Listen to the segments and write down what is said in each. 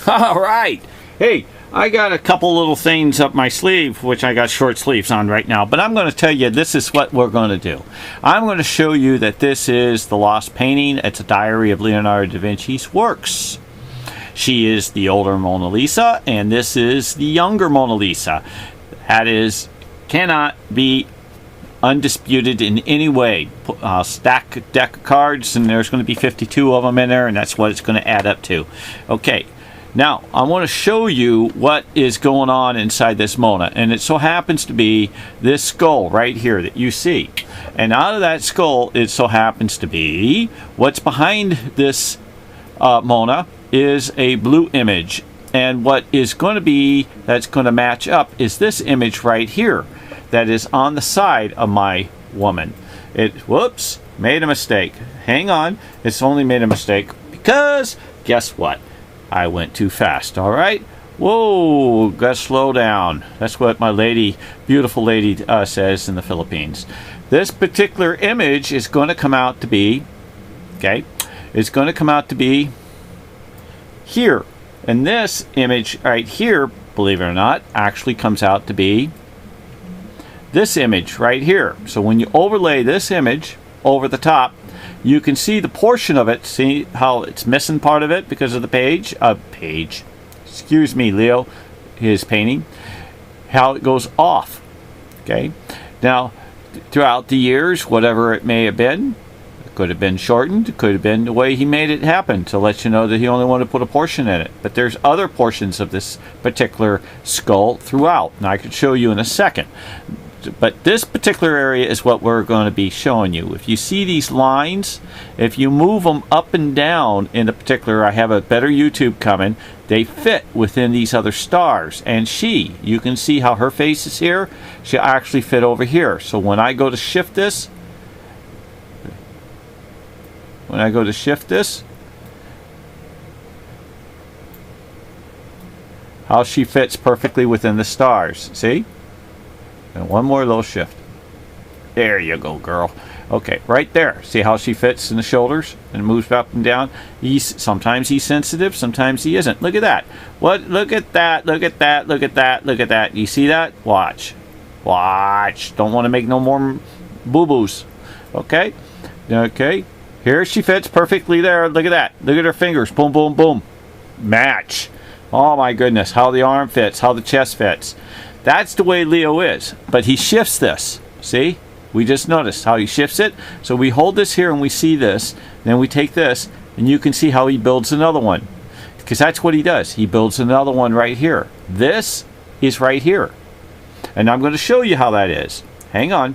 All right. Hey, I got a couple little things up my sleeve, which I got short sleeves on right now, but I'm going to tell you this is what we're going to do. I'm going to show you that this is the lost painting. It's a diary of Leonardo da Vinci's works. She is the older Mona Lisa, and this is the younger Mona Lisa. That is, cannot be undisputed in any way. Stack a deck of cards, and there's going to be 52 of them in there, and that's what it's going to add up to. Okay. Now, I want to show you what is going on inside this Mona, and it so happens to be this skull right here that you see. And out of that skull, it so happens to be what's behind this Mona is a blue image. And what is going to be, that's going to match up, is this image right here that is on the side of my woman. Whoops, made a mistake. Hang on, it's only made a mistake because, guess what? I went too fast, all right? Whoa, gotta slow down. That's what my lady, beautiful lady, says in the Philippines. This particular image is going to come out to be, okay, it's going to come out to be here. And this image right here, believe it or not, actually comes out to be this image right here. So when you overlay this image over the top, you can see the portion of it. See how it's missing part of it because of the page? Excuse me, Leo, his painting. How it goes off. Okay. Now, throughout the years, whatever it may have been, it could have been shortened. It could have been the way he made it happen to let you know that he only wanted to put a portion in it. But there's other portions of this particular skull throughout. And I could show you in a second. But this particular area is what we're going to be showing you. If you see these lines, if you move them up and down in a particular, I have a better YouTube coming, they fit within these other stars. And you can see how her face is here. She actually fit over here. So when I go to shift this, how she fits perfectly within the stars. See? And one more little shift. There you go, girl. Okay, right there. See how she fits in the shoulders and moves up and down? Sometimes he's sensitive, sometimes he isn't. Look at that. What? Look at that. Look at that. Look at that. Look at that. You see that? Watch. Watch. Don't want to make no more boo-boos. Okay? Okay. Here she fits perfectly there. Look at that. Look at her fingers. Boom, boom, boom. Match. Oh my goodness. How the arm fits. How the chest fits. That's the way Leo is, but he shifts this. See? We just noticed how he shifts it. So we hold this here and we see this. Then we take this and you can see how he builds another one. Because that's what he does. He builds another one right here. This is right here. And I'm going to show you how that is. Hang on.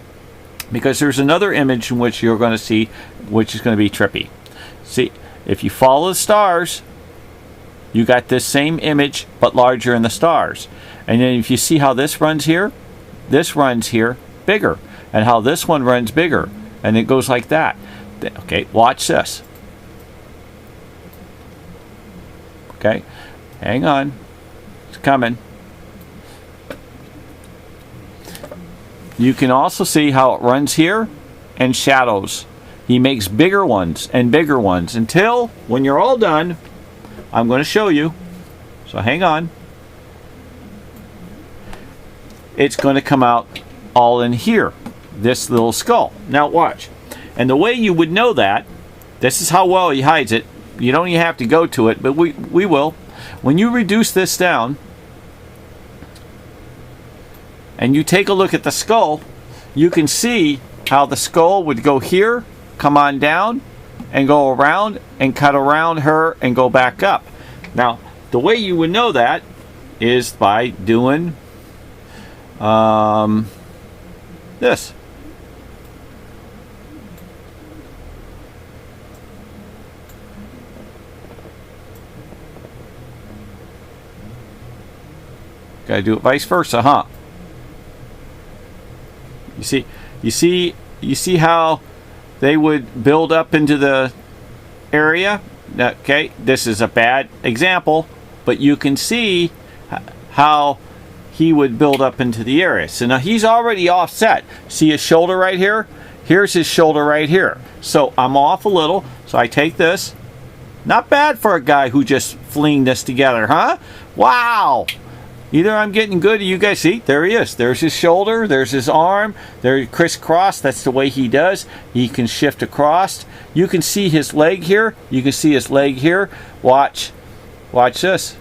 Because there's another image in which you're going to see, which is going to be trippy. See, if you follow the stars, you got this same image, but larger in the stars. And then if you see how this runs here bigger. And how this one runs bigger. And it goes like that. Okay, watch this. Okay, hang on. It's coming. You can also see how it runs here and shadows. He makes bigger ones and bigger ones until, when you're all done, I'm going to show you. So hang on. It's going to come out all in here, this little skull. Now watch. And the way you would know that, this is how well he hides it. You don't even have to go to it, but we will. When you reduce this down, and you take a look at the skull, you can see how the skull would go here, come on down, and go around, and cut around her, and go back up. Now, the way you would know that is by doing this. Gotta do it vice versa, huh? You see how they would build up into the area? Okay, this is a bad example, but you can see how he would build up into the area. So now he's already offset. See his shoulder right here? Here's his shoulder right here. So I'm off a little, so I take this, Not bad for a guy who just fleeing this together, huh? Wow. Either I'm getting good, or you guys see, there he is. There's his shoulder, there's his arm, there crisscross. That's the way he does. He can shift across. You can see his leg here. You can see his leg here. Watch this.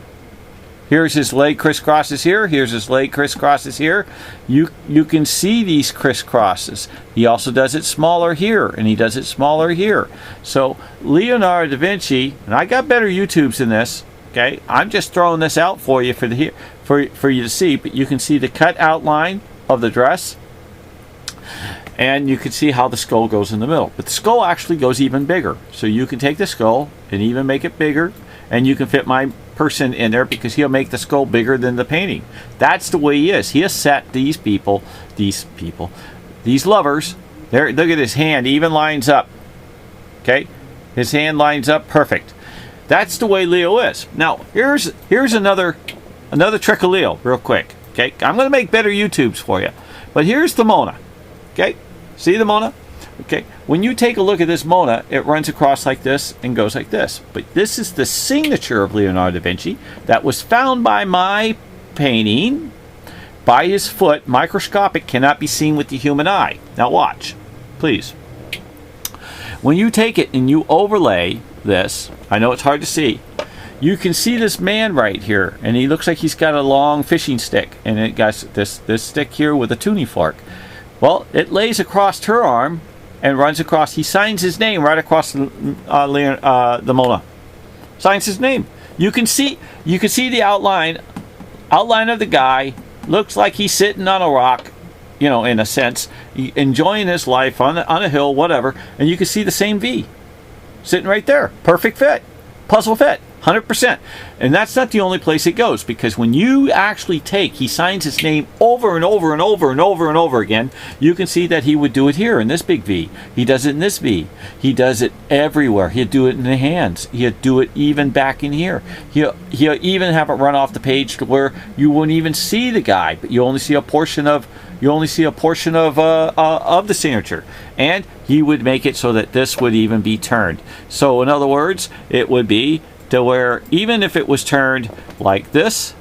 Here's his leg crisscrosses here. Here's his leg crisscrosses here. You can see these crisscrosses. He also does it smaller here, and he does it smaller here. So Leonardo da Vinci, and I got better YouTubes than this. Okay, I'm just throwing this out for you for you to see, but you can see the cut outline of the dress, and you can see how the skull goes in the middle. But the skull actually goes even bigger, so you can take the skull and even make it bigger, and you can fit my person in there because he'll make the skull bigger than the painting. That's the way he is. He has set these lovers. There, look at his hand. He even lines up. Okay, his hand lines up perfect. That's the way Leo is. Now, here's another trick of Leo, real quick. Okay, I'm going to make better YouTubes for you. But here's the Mona. Okay, see the Mona? Okay, when you take a look at this Mona, it runs across like this and goes like this. But this is the signature of Leonardo da Vinci that was found by my painting, by his foot, microscopic, cannot be seen with the human eye. Now watch, please. When you take it and you overlay this, I know it's hard to see, you can see this man right here, and he looks like he's got a long fishing stick, and it got this stick here with a tuning fork. Well, it lays across her arm and runs across. He signs his name right across the Mona. Signs his name. You can see the outline of the guy. Looks like he's sitting on a rock, you know, in a sense, enjoying his life on a hill, whatever. And you can see the same V sitting right there. Perfect fit. Puzzle fit. 100%. And that's not the only place it goes, because when you actually he signs his name over and over and over and over and over again, you can see that he would do it here in this big V. He does it in this V. He does it everywhere. He'd do it in the hands. He'd do it even back in here. He'll even have it run off the page to where you wouldn't even see the guy, but you only see a portion of the signature. And he would make it so that this would even be turned. So in other words, it would be to where even if it was turned like this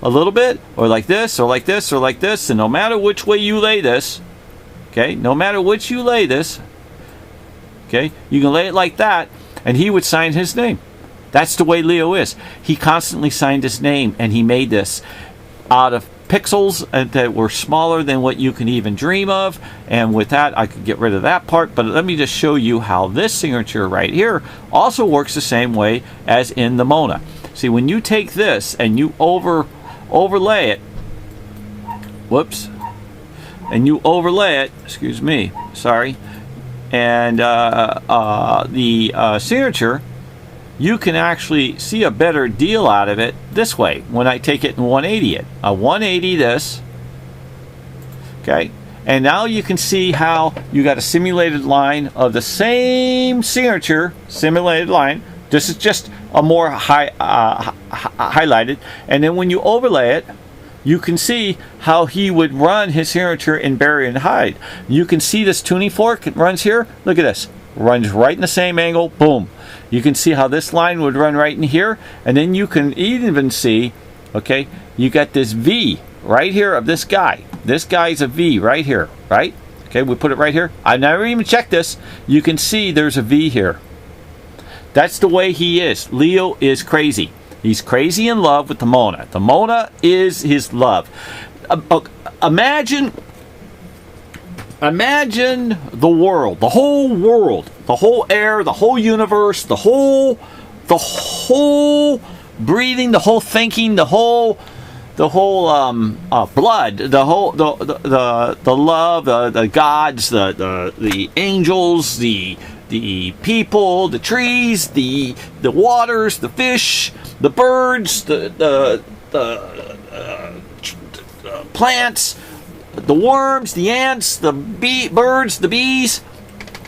a little bit, or like this, or like this, or like this, and no matter which way you lay this, okay, no matter which you lay this, okay, you can lay it like that, and he would sign his name. That's the way Leo is. He constantly signed his name, and he made this out of pixels that were smaller than what you can even dream of. And with that, I could get rid of that part, but let me just show you how this signature right here also works the same way as in the Mona. See, when you take this and you overlay it, whoops, and you overlay it, excuse me, sorry, and the signature, you can actually see a better deal out of it this way when I take it and 180 it. I 180 this, okay, and now you can see how you got a simulated line of the same signature, simulated line. This is just a more highlighted, and then when you overlay it, you can see how he would run his signature in bury and hide. You can see this tuning fork, it runs here. Look at this, runs right in the same angle, boom. You can see how this line would run right in here, and then you can even see, okay, you got this V right here of this guy. This guy's a V right here, right? Okay, we put it right here. I never even checked this. You can see there's a V here. That's the way he is. Leo is crazy. He's crazy in love with the Mona. The Mona is his love. Imagine the world, the whole air, the whole universe, the whole breathing, the whole thinking, the whole blood, the love, the gods, the angels, the people, the trees, the waters, the fish, the birds, the plants, the worms, the ants, the birds, the bees,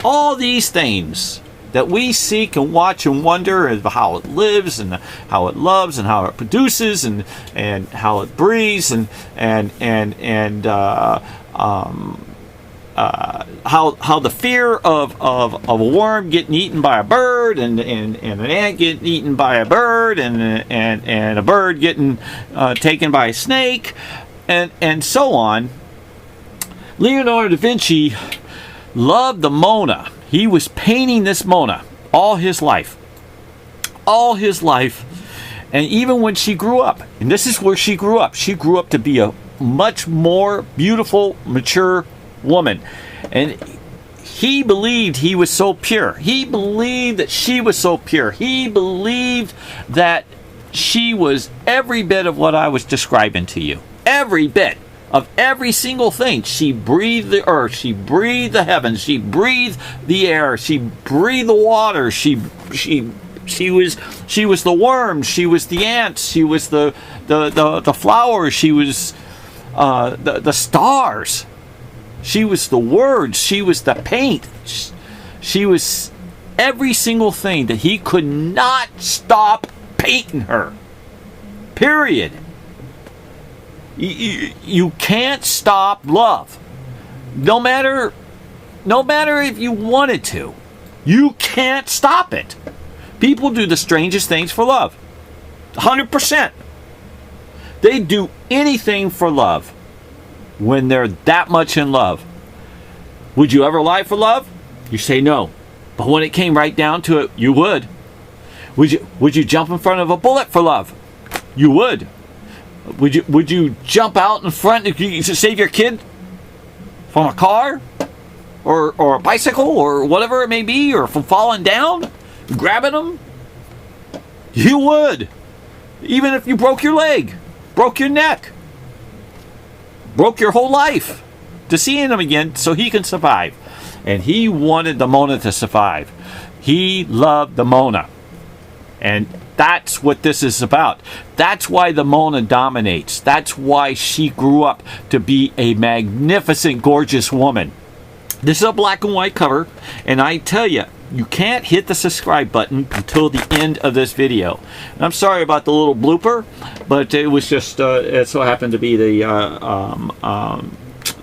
all these things that we seek and watch and wonder of how it lives and how it loves and how it produces and how it breathes and how the fear of a worm getting eaten by a bird, and an ant getting eaten by a bird, and a bird getting taken by a snake, and so on. Leonardo da Vinci loved the Mona. He was painting this Mona all his life. All his life. And even when she grew up, and this is where she grew up to be a much more beautiful, mature woman. And he believed he was so pure. He believed that she was so pure. He believed that she was every bit of what I was describing to you. Every bit of every single thing. She breathed the earth. She breathed the heavens. She breathed the air. She breathed the water. She was the worms. She was the ants. She was the flowers. She was the stars. She was the words. She was the paint. She was every single thing that he could not stop painting her. Period. You can't stop love. No matter if you wanted to. You can't stop it. People do the strangest things for love. 100%. They do anything for love when they're that much in love. Would you ever lie for love? You say no. But when it came right down to it, you would. Would you jump in front of a bullet for love? You would. Would you jump out in front to save your kid from a car or a bicycle or whatever it may be, or from falling down, grabbing them? You would. Even if you broke your leg, broke your neck, broke your whole life, to seeing him again so he can survive. And he wanted the Mona to survive. He loved the Mona. And that's what this is about. That's why the Mona dominates. That's why she grew up to be a magnificent, gorgeous woman. This is a black and white cover, and I tell you, you can't hit the subscribe button until the end of this video. And I'm sorry about the little blooper, but it was just, it so happened to be the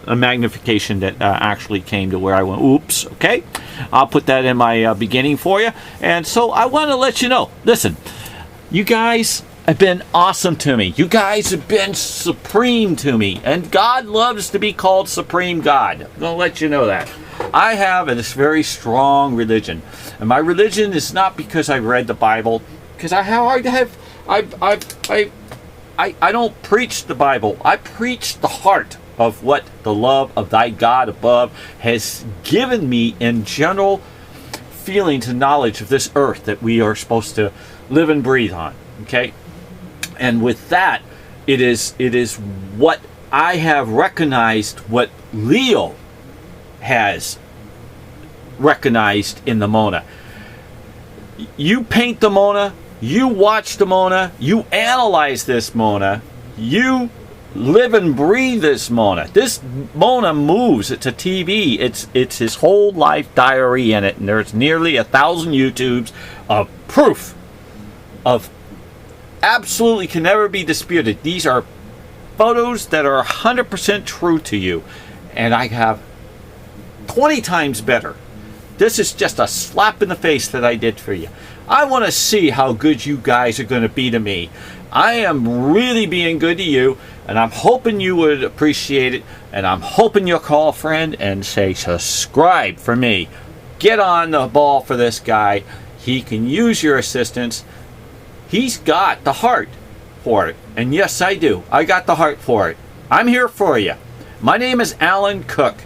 a magnification that actually came to where I went, oops, okay? I'll put that in my beginning for you. And so I want to let you know, listen, you guys have been awesome to me. You guys have been supreme to me. And God loves to be called Supreme God. I'm going to let you know that. I have this very strong religion. And my religion is not because I read the Bible, because I don't preach the Bible. I preach the heart of what the love of thy God above has given me in general feelings and knowledge of this earth that we are supposed to live and breathe on. Okay? And with that, it is what I have recognized, what Leo has recognized in the Mona. You paint the Mona, you watch the Mona, you analyze this Mona, you live and breathe this Mona. This Mona moves. It's a TV. It's his whole life diary in it, and there's nearly 1,000 YouTubes of proof of absolutely can never be disputed. These are photos that are 100% true to you, and I have 20 times better. This is just a slap in the face that I did for you. I want to see how good you guys are going to be to me. I am really being good to you, and I'm hoping you would appreciate it, and I'm hoping you'll call a friend and say subscribe for me. Get on the ball for this guy. He can use your assistance. He's got the heart for it, and yes, I do. I got the heart for it. I'm here for you. My name is Alan Cook,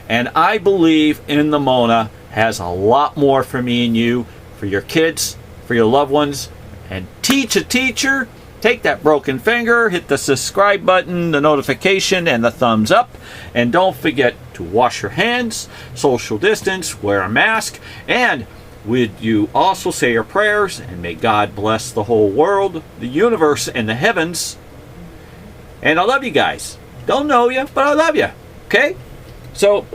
and I believe in the Mona has a lot more for me and you, for your kids, for your loved ones, and teach a teacher. Take that broken finger, hit the subscribe button, the notification, and the thumbs up. And don't forget to wash your hands, social distance, wear a mask, and would you also say your prayers, and may God bless the whole world, the universe, and the heavens. And I love you guys. Don't know you, but I love you. Okay? So,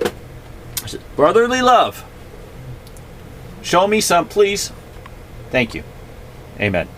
brotherly love. Show me some, please. Thank you. Amen.